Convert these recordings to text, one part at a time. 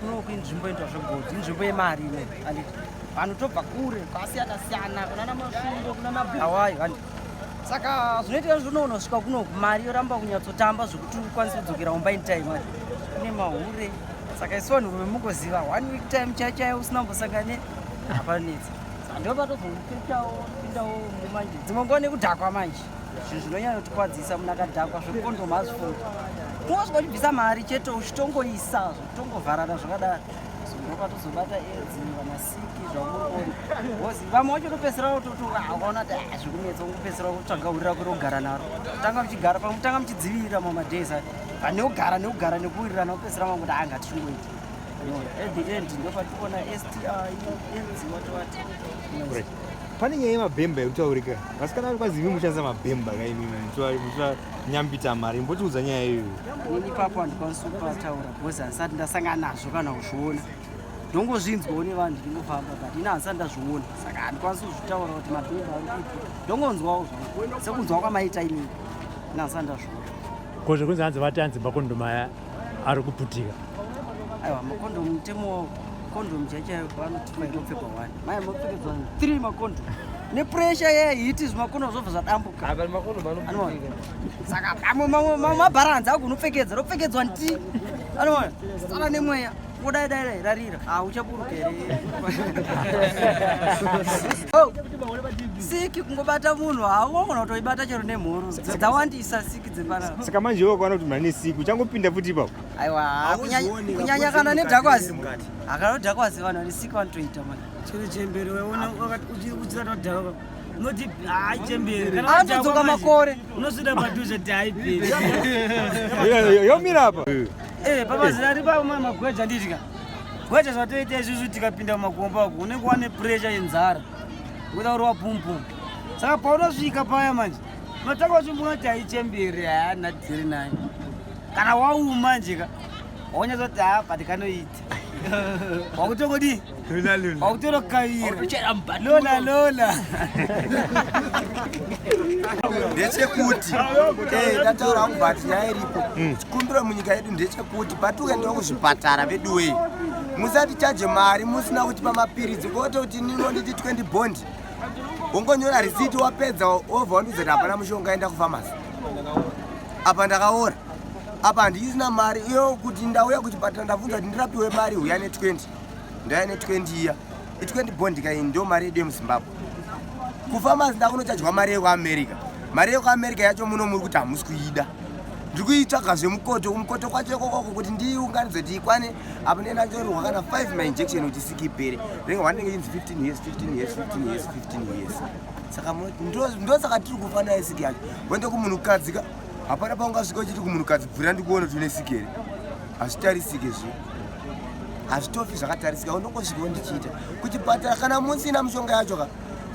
kunoku inzvimbo inoitwa zvegodzi, inzvimbo yemari ine. Vanotobva kure kwasiyana-siyana, kunana Masvingo, kunana Bulawayo. Saka zvinoita zvinounosvika kunoku mari yoramba kunyatsotamba zvokuti ukwanise kudzokera umba in time. Kune mahure. Saka isu vanhu vemungoziva 1 week time chaiyo usina kumbosangane hapanetsi. Ndio patozopindawo manje. Dzimwe nguva nekudhakwa manje. Zvinhu zvinonyanya kutikwadzisa munhu akadhakwa zvekondomu hazvifundi. Unosvika uchibvisa mari chete uchitongoisa zvokutongovharana zvakadaro. Ndopatozobata edzi vanasiki zvamurikoni. Vamwe vacho topedzisira ukaona kuti zvikunetsa kungopedzisira kutsvaga urira kuri kugara naro. Tanga muchidzivirira mamadhezi ane kugara nekuwirirana kupedzisira mamwe kuti anga tichongoita. At the end ndopatikuona STI edzi wati. Pane nyaya yemabhemba yekutaurika. Vasikana vari kwazivi mushandisa mabhemba kaimimi muchanyambita mari. Mbotiudza nyaya iyoyo. Ini ipapo handikwanisi kupataura bhozi handisati ndasangana nazvo kana kuzviona. Ndongozvinzwawo nevanhu ndingofamba but ini handisati ndazviona. Saka handikwanisi kuzvitaura kuti mabhemba ari kupi. Ndongonzwawo zvangu. Sekunzwa kwamaita inini. Handisati ndazviona. Kozve kunzi hanzi vati hanzi makondomu aya ari kuputika. Aiwa makondomu mutemo kondomu chaichayo vanoti painopfekwa 1. Maya mopfekedzwa 3 makondomu. Nepressure yehiti zvimakondomu zvobva zvadambuka. Apa makondomu anoputika. Saka mamwe mabharanzi agunopfekedzwa ropfekedzwa nti. Anoona sara nemweya. Kudai rarira. Uchaburuka here. Siki kungobata munhu haungona kutoibata chero nemhuru. Dzawandisa siki dzepana. Saka manje iwo kwaona kuti mari nesiku uchangopinda futi ipapo. Aiwa kunyanya kana nedhakwazi. Akanodhakwazi vanhu vane siku vanotoita manje. Chiri chembere weona uchira todhakwa. Unoti chembere kana anodzoka makore. Unosvida padhuze kuti haiperi. Yomira apa. Papazira ripa magweja nditika. Gweja zvatoita izvizvi tikapinda mumakomba uko unenge wane pressure yenzara. Kuda uri wapumpu. Saka paunosvika paya manje. Unotanga uchimbona kuti haichembere haana dziri nani. Kana wauma njeka. Wanyazoti but kanoita. Wakutongodi? Wakutorokaira. Lola. Ndechekuti ndataura mubati nyaya iripo chikumbiro munyika yedu ndechekuti patukaenda kuzvipatara veduwei musati chaje mari musina kutipa mapiritsi kote kuti ninonditi 20 bond ungonyora risiti wapedza obva wanduzeti hapana mushonga enda kufamasi apa ndakaora apa handisina mari iyo kuti ndauya kuchipatara ndabvunza kuti ndirapiwe mari uya ne20 ndaya ne20 iya i20 bond kai ndo mari yedu yemuZimbabwe kufamasi ndakunochajwa mari yekuamerica. Mari yekuamerica yacho muno muri kuti hamusi kuida. Ndiri kuitsvaga zvemukoto kwacho ikoko kuti ndiunganidze kuti ikwane apo ndenda ndorwa kana 5 mainjection kuti siki ipere. Renga wanenge inzi 15 years. Saka ndosaka tiri kufana isiki yacho. Wende kumunhukadzi ka hapana paungasvika uchiti kumunhukadzi bvira ndikuona kuti une siki here. Hazvitarisike zvino. Hazvitofi zvakatarisika undongosvikawo ndichiita. Kuchipatara kana musina mushonga yacho ka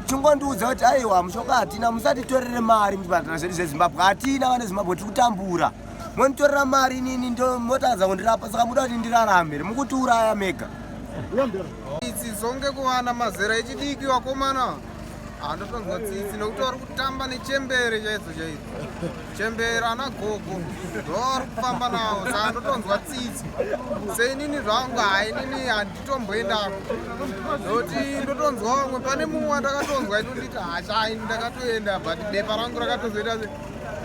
chongondiudza kuti aiwa mushonga hatina musatitorere mari muzvipatara zvedu zveZimbabwe hatina vane Zimbabwe tiri kutambura monitorera mari inini ndo motadza kundirapa saka muda kuti ndirarame mukutiuraya mega tsitsi zonge kuvana mazera echidiki wakomana handotonzwa tsitsi nokuti vari kutamba nechembere chaidzo chembere ana gogo ndovari kufamba nawo saka handotonzwa tsitsi seinini zvangu hainini handitomboendako nokuti ndotonzwa vamwe pane mumwe wandakatonzwa inonditi hashaini ndakatoenda but bepa rangu rakatozoita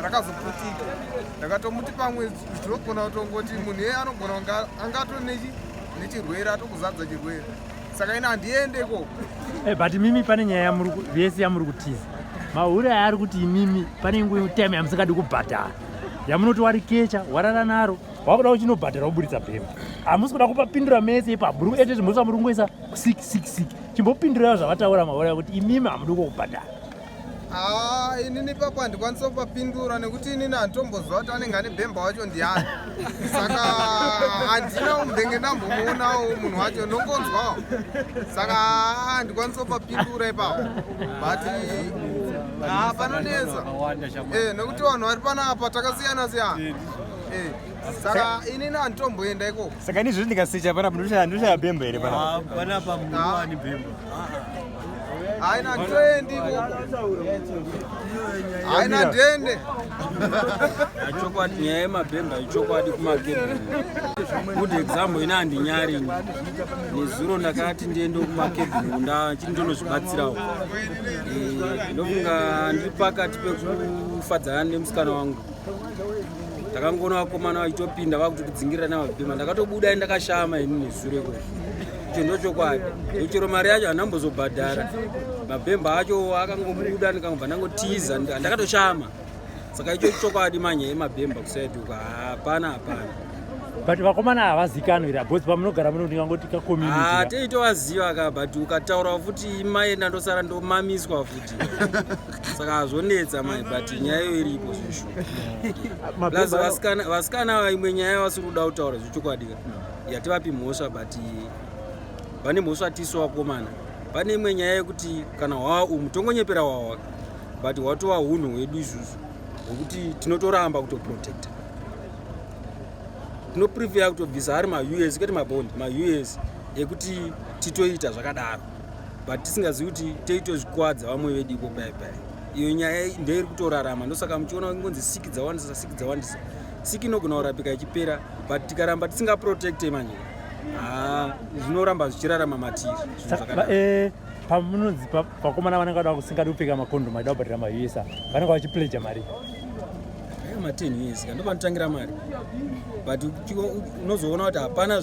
rakazoputika ndakatomuti pamwe zvinogona kutongoti munhu iye anogona kunga angato nechirwere atokuzadza chirwere saka ina handiendeko. But mimi pane nyaya vese yamuri kutiza mahure aya ari kuti imimi pane nguva time yamusingadi kubhadhara yamunoti wari kecha warara naro wakuda uchinobhadhara woburitsa bhemba hamusi kuda kupa pindura mese ipapo muri ete zvimbosa muri kungoisa 666 chimbopindurayo zvavataura mahure kuti imimi hamudi kubhadhara. Inini papo handikwanisa kupapindura nekuti inini handitombozva kuti anenge ane bhemba wacho ndiani saka handina umbenge ndambomuonawo munhu wacho nongonzwawo saka handikwanisa kupapindura ipapo but panonetsa nekuti vanhu vari panapa takasiyana siyana saka inini handitomboenda ikoko. Saka ini zviri ndikasicha panapa ndoshaya bhemba here panapa? Panapa munhu ani bhemba. haina 20 haina ndende chokwadi nyaya yemabhemba ichokwadi kumakebheni. Good example ina handinyari nezuro ndakati ndiende kumakebheni chiri ndonozvibatsirawo. Ndofunga ndiri pakati pekufadzana nemusikana wangu, ndakangoona vakomana vachitopinda vakutotidzingira namabhemba, ndakatobuda ndakashama ini nezuro ikoko. Icho ndochokwadi. Ichero mari yacho handambozobhadhara, mabhemba acho akangobuda ndikangobva ndangotiza ndakatoshama. Saka icho chokwadi manyaya yemabhemba kusaidi uko hapana. But vakomana havazikanwi here because pamunogara muno ndingangoti community. Teitovaziva ka but ukataura futi maenda ndosara ndomamiswa futi. Saka azonetsa mai but nyaya iyo iripo zvishu. Plus vasikana imwe nyaya vasiri kuda kutaura zvichokwadi yativapi mhosva but vane mhosva tisu vakomana. Pane imwe nyaya yekuti kana hwava umu tongonyepera hwava but hwatova hunhu hwedu isusu hwekuti tinotoramba kutoprotecta. Tinoprefer kutobvisa ari ma-US kwete mabondi ma-US ekuti titoita zvakadaro but tisingazivi kuti teitozvikwadza vamwe vedu ipo paipai. Iyo nyaya ndeiri kutorarama, ndosaka muchiona ngonzi siki dzawandisa siki inogona kurapika ichipera but tikaramba tisingaprotecte manje zvinoramba zvichirarama matiri. Pamunonzi vakomana vanenge vada kusingadi kupfeka makondom aida kubhadhira ma-US vanenge vachipledha mari ma-10 US ndopanotangira mari but unozoona kuti hapana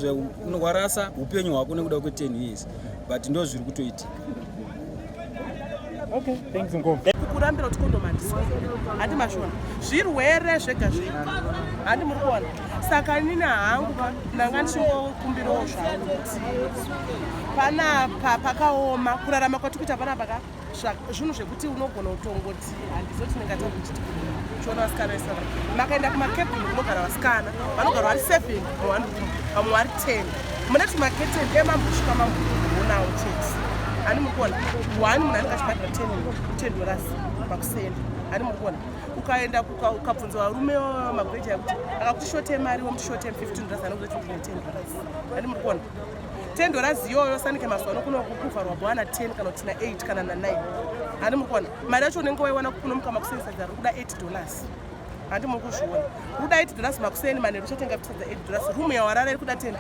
warasa upenyu hwako nekuda kwe10 US but ndo zviri kutoitika. Okay, thanks Ngombe. Kurambira kuti kondom handi mashona zvirwere zvega zvega handi muri kuona. Saka nini hangu ndanga ndichingokumbirawo zvangu kuti panapa pakaoma kurarama kwatikuita panapa zvinhu zvekuti unogona kutongoti handizoti ndingatakuchiti chiona vasikana vesara makaenda kumakebhini kunogara vasikana vanogara vari 7 vamwe vari 10 munati maketeni emambushuka mambunawo chete handi muri kuona. Wani munhu anenge achibhadhira $10 pakusenda handi muri kuona. Ukaenda ukabvunza varume vamagweja yekuti akakuti shote mari womutishote $15 anokuti ndine $10 handi muri kuona. $10 iyoyo sanike mazuva ano kuno kuvharwa bwana 10 kana kuti na 8 kana na 9 handi muri kuona. Mari yacho unenge waiwana kuno mukama kusendisa dzaro kuda $8 handi muri kuzviona. Kuda $8 makuseni manheru uchatenga kusadza $8 rumu yawarara iri kuda $10.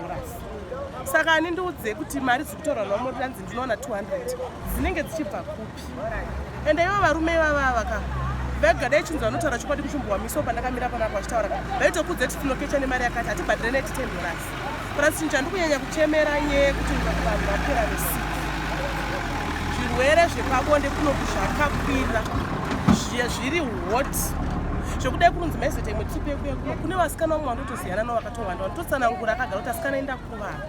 Saka ani ndiudze kuti mari dziri kutorwa namoranzi ndinoona 200 dzinenge dzichibva kupi. Ende ivo varume ivava vega dai chinzwa vanotaura chokwadi kuchimbowa pandakamira panapa vachitaura vaitokudze kuti tinokecha nemari yakati hatibhadhire neti $10. Purasi chinhu chandikunyanya kuchemera nyaya yekuti vanhu vapera nesiki. Zvirwere zvepabonde kunoku zvakakwira zviri hot zvekudai kunonzi maizota imwe tipekuya kune vasikana vamwe vanotoziyana navo vakatowanda vanototsanangura akagara kuti asikana enda kuvana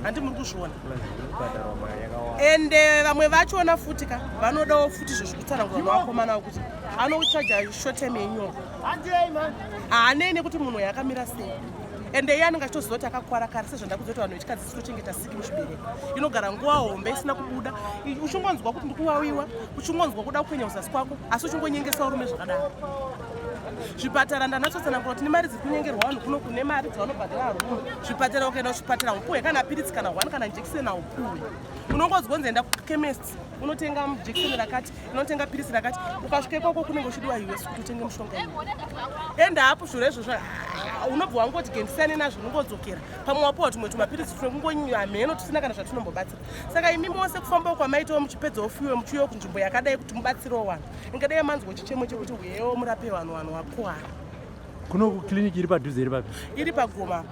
handi muri kuzviona. Ende vamwe vachona futi vanodawo futi izvo zvekutsanangura navakomana vavo kuti anochaja shotime yenyongo haanei nekuti munhu yakamira sei. Ende iye anenge achitoziva kuti akakwara kare sezvandakuzoti vanhu vechikadzi sitochengeta siki muchibereko inogara nguva hombe isina kubuda uchingonzwa kuti ndikuwawiwa uchingonzwa kuda kupenya uzasi kwako asi uchingonyengesa rume zvakadaro. Zvipatara ndanatotsanangura kuti nemari dziri kunyengerwa vanhu kuno kune mari dzavanobhadhira rume. Zvipatara ukaenda kuchipatara upuwe kana piritsi kana 1 kana jekiseni upuwe. Unongozigonza enda kuchemist unotenga jekiseni rakati unotenga piritsi rakati ukasvika ikoko kunenge uchidiwa US kuti utenge mushonga iyi. Enda hapo zviro izvozvo unobva wangoti gendisani nazvo unongodzokera pamwe wapuwa tumwe tumapiritsi tunongonya mheno tusina kana zvatinombobatsira. Saka imi mose kufambawo kwamaitawo muchipedzawo fiwe muchiuyewo kunzvimbo yakadai kuti mubatsirewo vanhu ingadai manzwa chichemo chekuti uyewo murape vanhu vakuwara. Kuno kliniki iri padhuze iri papi? Iri paGoma.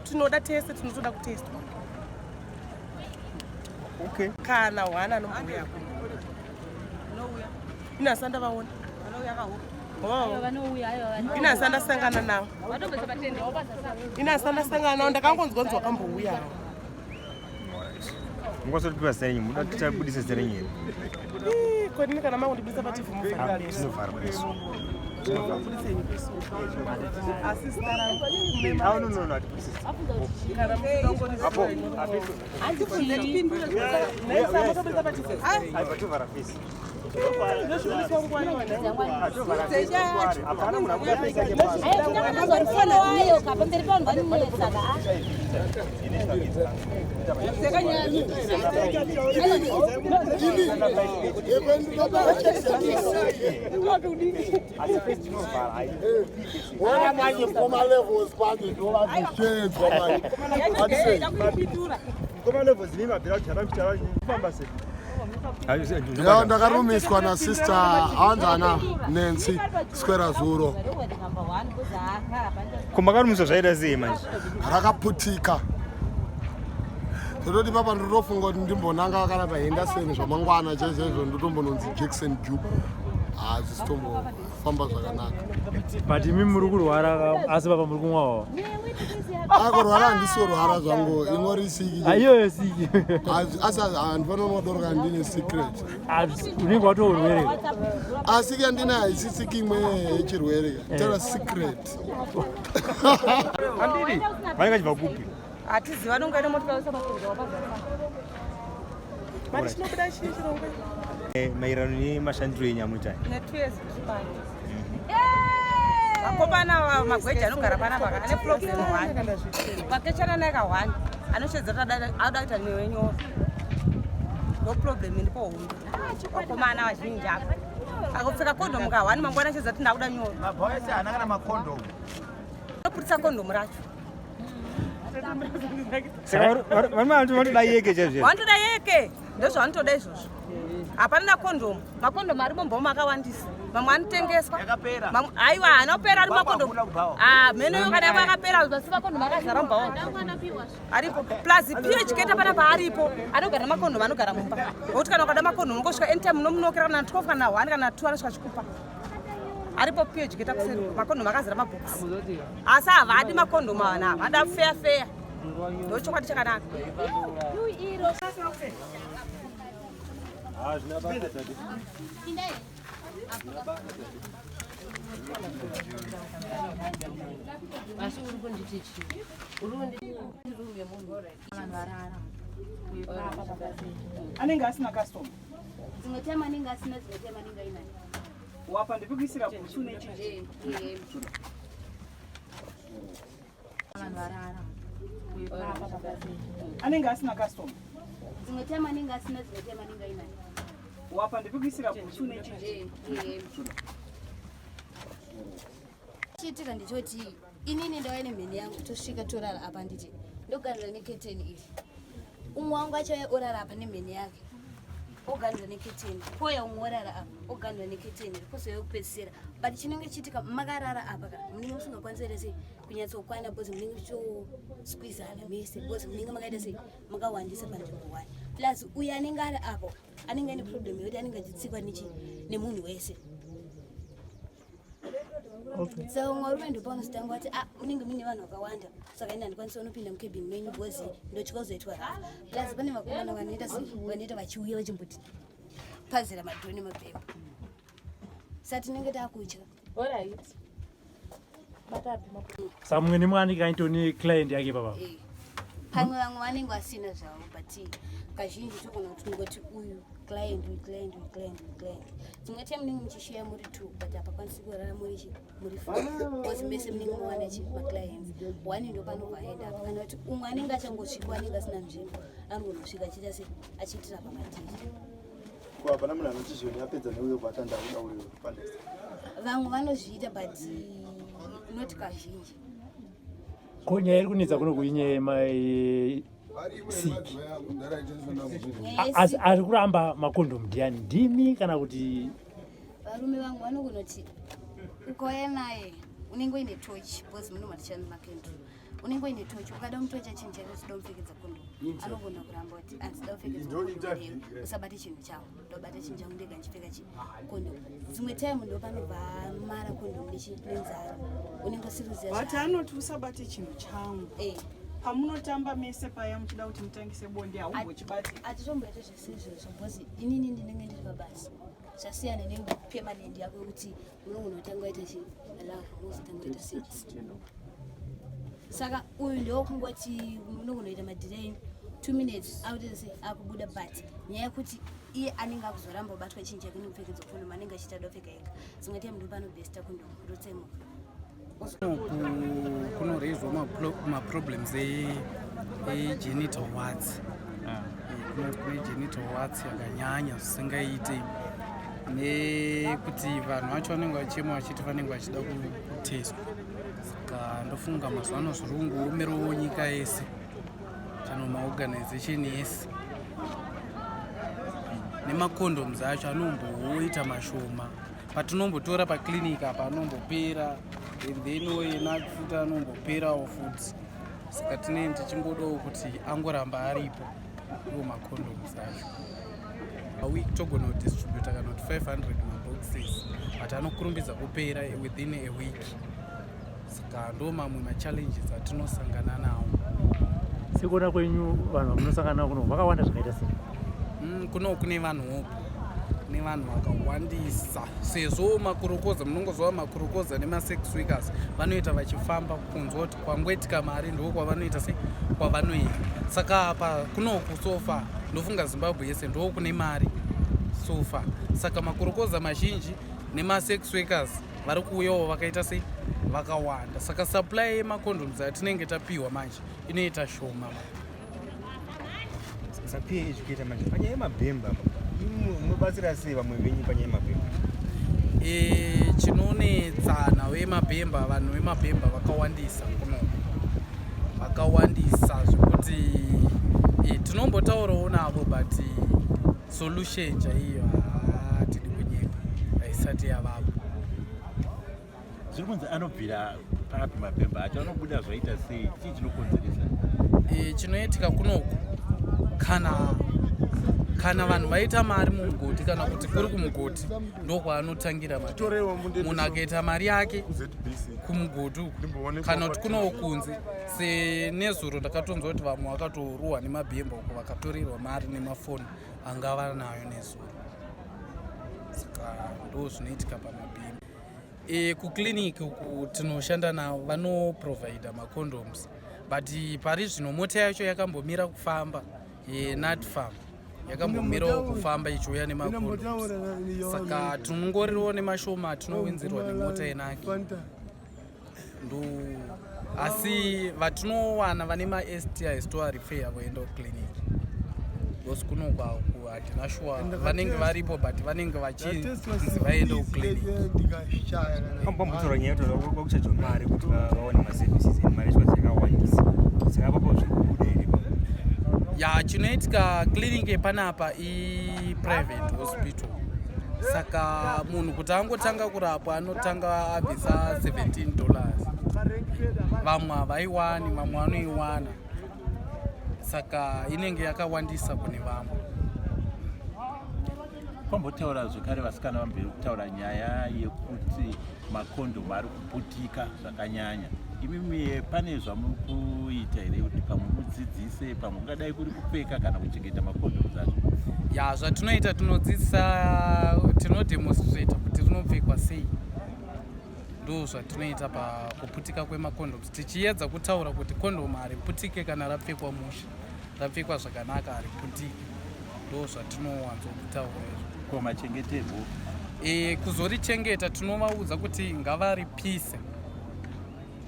Tinoda teste tinotoda kutestwa. Okay. Kana wana nombuya yako. Inasanda vaona. Inasanda sangana navo. Inasanda sangana navo ndakangonzwa kambouya. Ngosotwa senyi muda tichabudisa senyi. Kwenini kana mangu ndibisa pa TV mufana. Tinovhara peso. Asistara. No. Apo. Andifundile kupindula. Nesa moto besa pa TV. Ai, patovhara peso. ndakarumiswa nasister anzana Nancy Square Zuro. Kumakarumiswa zvaita sei manje? Rakaputika. Tototi papa ndinofunga kuti ndimbonanga kana paenda seni zvamangwana chaizvo ndotombononzi Jackson Jew. Zvistombofamba zvakanaka. But imi muri kurwara asi papa muri kumwawo. Akurwara handisi kurwara zvangu ingori siki. Ayo siki. Asi handinonodoka ndine secret. Unenge watourwere. Asiki handina haisi siki imwe yechirwere. Tara secret. Handiri. Vanenge chibva kupi? Hatiziva nongaita motikari sabakuza wapazasa. Mari chinobuda chii chirongwa? Maererano nemashandiro enyu amuita. Netwezi zvipani. Vakomana magweja anogara panapa ane problem 1. Vakechana naika 1. Anoshedzera ada kuita newenyoro. No problem ndipo hundu. Vakomana vazhinji apa. Akupfeka condom ka 1 mangwana chedza tinda kuda nyoro. Mabhoyese anakana macondom. Noputsa condom racho. Vanoda yeke chaizvo. Vanoda yeke. Ndozvo vanotoda izvozvo. Hapana condom. Macondom ari mumboma akawandisa. Mamwe anotengeswa. Yakapera. Aiwa, anopera ari macondom. Meno yokada yakapera basi macondom akazara mubhawa. Aripo. Plus pH keta pana paaripo. Anogara macondom anogara mumba. Ngokuti kana ukada macondom ngosvika anytime unomunokera kana 12 kana 1 kana 2 anosvika chikupa. Aripo pH keta kuseri macondom akazara mabox. Asi havadi macondom ana. Vada fair. Ndochokwadi chakanaka. Anenge asina custom. Dzimotema anenge asina dzimotema anenge aina. Wapa ndipikisira kuchune ichi. Anenge asina custom. Dzimotema anenge asina dzimotema anenge aina. Wapa ndipikisira kuchune ichi. Chitika ndichoti inini ndawaine mheni yangu tosvika torara apa nditi ndoganira neketeni iri. Umwe wangu acho orara apa nemheni yake. Oganira neketeni. Poya umwe orara apa oganira neketeni. Koso yokupedzisira. But chinenge chitika makarara apa ka. Munenge musingakwanisa ere sei kunyatsokwana bhozi munenge squeezana mese bhozi munenge makaita sei makawandisa panzvimbo 1. Plus uyu anenge ari apo anenge ane problem yekuti anenge achitsikwa nemunhu wese. Saka mwarume ndopaunozotanga kuti munenge mune vanhu vakawanda saka ine handikwanisa unopinda mukebhini menyu bhozi ndotyika kuzoitwa raha. Plus pane vakomana vanoita vachiuya vachimboti pazira madhoo nemapepa. Saka tinenge taakutya. Saka mumwe nemumwe anenge aitoni client yake papa. Pamwe vamwe vanenge vasina zvavo but kazhinji togona kuti ngoti uyu client. Dzimwe time munenge muchishiya muri 2 but hapakwanisi kurara muri 4 because mese munenge muwana maclients 1 ndo panobva aenda apa kana kuti umwe anenge achangosvika anenge asina nzvimbo anogonosvika achiita se achiitira pamativi. Hapana munhu anochizviona apedza neuyo bhatanda uda uyo panesa. Vamwe vanozviita but not kazhinji. Konya iri kunetsa kuno kuinyaya siki. Ari kuramba makondomu ndiani ndimi kana kuti varume vangu vanogonoti ukauya naye unenge uine tochi because munomatishana makendo unenge uine tochi ukada mutochi achinjari usida kupfekedza kondomu anogona kuramba kuti andida kupfekedza kondomu usabate chinhu chavo ndobata chinhu changu ndega ndichipfeka kondomu. Dzimwe time ndopanobva mara kondomu nenzara unenge usiriziva But anoti usabate chinhu changu. Pamunotamba mese paya muchida kuti mutangise bonde haumbochibati. Atitomboita zvisizvo because inini ndinenge ndiri pabasa. Zvasiyana nepermanent yako kuti unogona kutanga waita uzotanga waita sex. Saka uyu ndio kungoti unogona kuita madesign 2 minutes autese akubuda but nyaya yekuti iye anenge akuzoramba ubatwa chinhu chakini kupfekedzwa kondom anenge achitada kupfeka ega zvingaita munhu panobhesta kondom rotsemuka kunoraiswa maproblems egenital warts kune genital warts yakanyanya zvisingaite nekuti vanhu vacho vanenge vachema vachiti vanenge vachida kuteswa saka ndofunga mazuva ano zvirungu omerowo nyika yese chano maorganization ese nemacondoms acho anomboita mashoma patinombotora paclinic apa anombopera and then oyenafuta anomboperawo futi saka tinee tichingodawo kuti angoramba aripo iwo macondoms acho awiki togona kudistributa kana kuti 500 maboxes but anokurumbidza kupera within a week saka ndo mamwe machallenges atinosangana nawo. Sekuona kwenyu vanhu vamunosangana navo kuno vakawanda zvakaita sei? Kuno kune vanhu vakawandisa sezvo makurukoza munongozva makurukoza nemasex workers vanoita vachifamba kunzwa kuti kwangwetika mari ndo kwavanoita sei kwavanoenda saka apa kunoku sofa ndofunga Zimbabwe yese ndo kune mari sofa saka makurukoza mazhinji nemasex workers vari kuuyawo vakaita sei vakawanda saka supply yemacondoms atinenge tapiwa manje inoita shoma. Sapie educator manje panyaya yemabhemba munobatsira sei vamwe venyu panyaya yemabhemba? Chinonetsana wemabhemba vanhu vemabhemba vakawandisa kuno vakawandisa zvekuti tinombotaurawo navo but solution chaiyo hatidi kunyeka haisati yavapo. Zviri kunzi anobvira papi mabhemba acho anobuda zvaita sei chii chinokonzeresa? Chinoitika kunoku kana vanhu vaita mari mumugoti kana kuti kuri kumugoti ndokwaanotangira munhu akaita mari yake kumugoti kana kuti kunowo kunze senezuro ndakatonzwa kuti vamwe vakatoruwa nemabhemba uko vakatorerwa mari nemafoni angava nayo nezuro saka ndo zvinoitika pamabhemba. Kuclinic uku tinoshanda navo vanoprovida macondoms but pari zvino mota yacho yakambomira kufamba yenatfarm yakambomirawo kufamba ichiuya nemacondoms saka tinongoriwo nemashoma atinowinzirwa nemota yenaki ndo asi vatinowana vane maSTIs toarifair voenda kuclinic because kunokwaku hatina shuwa vanenge varipo but vanenge vachinzi vaende kuclinic. Pambotora nyaya kwakuchadzwa mari kuti vaone maservices mari zvacho dzakawandisa saka papo zviri kubuda iri ya chinoitika clinic panapa private hospital saka munhu kuti angotanga kurapwa anotanga abvisa $17 vamwe havaiwani vamwe vanoiwana saka inenge yakawandisa kune vamwe. Kwambotaura zvekare vasikana vamberi kutaura nyaya yekuti makondomu ari kuputika zvakanyanya. Imimi pane zvamuri kuita here kuti pamwe mudzidzise pamwe ungadai kuri kupfeka kana kuchengeta makondomu acho? Ya zvatinoita tinodzidzisa tinodemonstrata kuti rinopfekwa sei ndo zvatinoita pakuputika kwemacondoms tichiedza kutaura kuti kondomu hariputike kana rapfekwa musha rapfekwa zvakanaka hariputike ndo zvatinowanzokutaura izvo. Ko machengeterwo kuzorichengeta tinovaudza kuti ngavaripise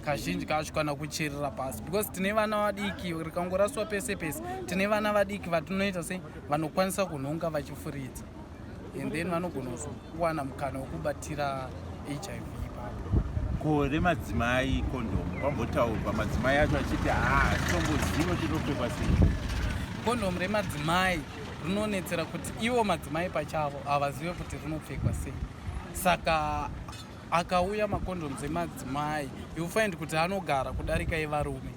kazhinji kacho kana kucherera pasi because tine vana vadiki rikangoraswa pese pese tine vana vadiki vatinoita sei vanokwanisa kunhonga vachifuridza and then vanogona kuwana mukana wekubatira HIV ipapo. Ko remadzimai kondomu kwambotaurwa madzimai acho achiti tomboziva chinopfekwa sei? Kondomu remadzimai rinonetsera kuti ivo madzimai pachavo havazive kuti rinopfekwa sei saka akauya macondoms emadzimai you find kuti anogara kudarika evarume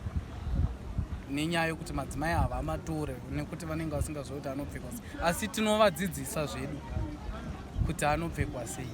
nenyaya yokuti madzimai ava amatore nekuti vanenge vasingazivi kuti anopfekwa sei asi tinovadzidzisa zvedu kuti anopfekwa sei.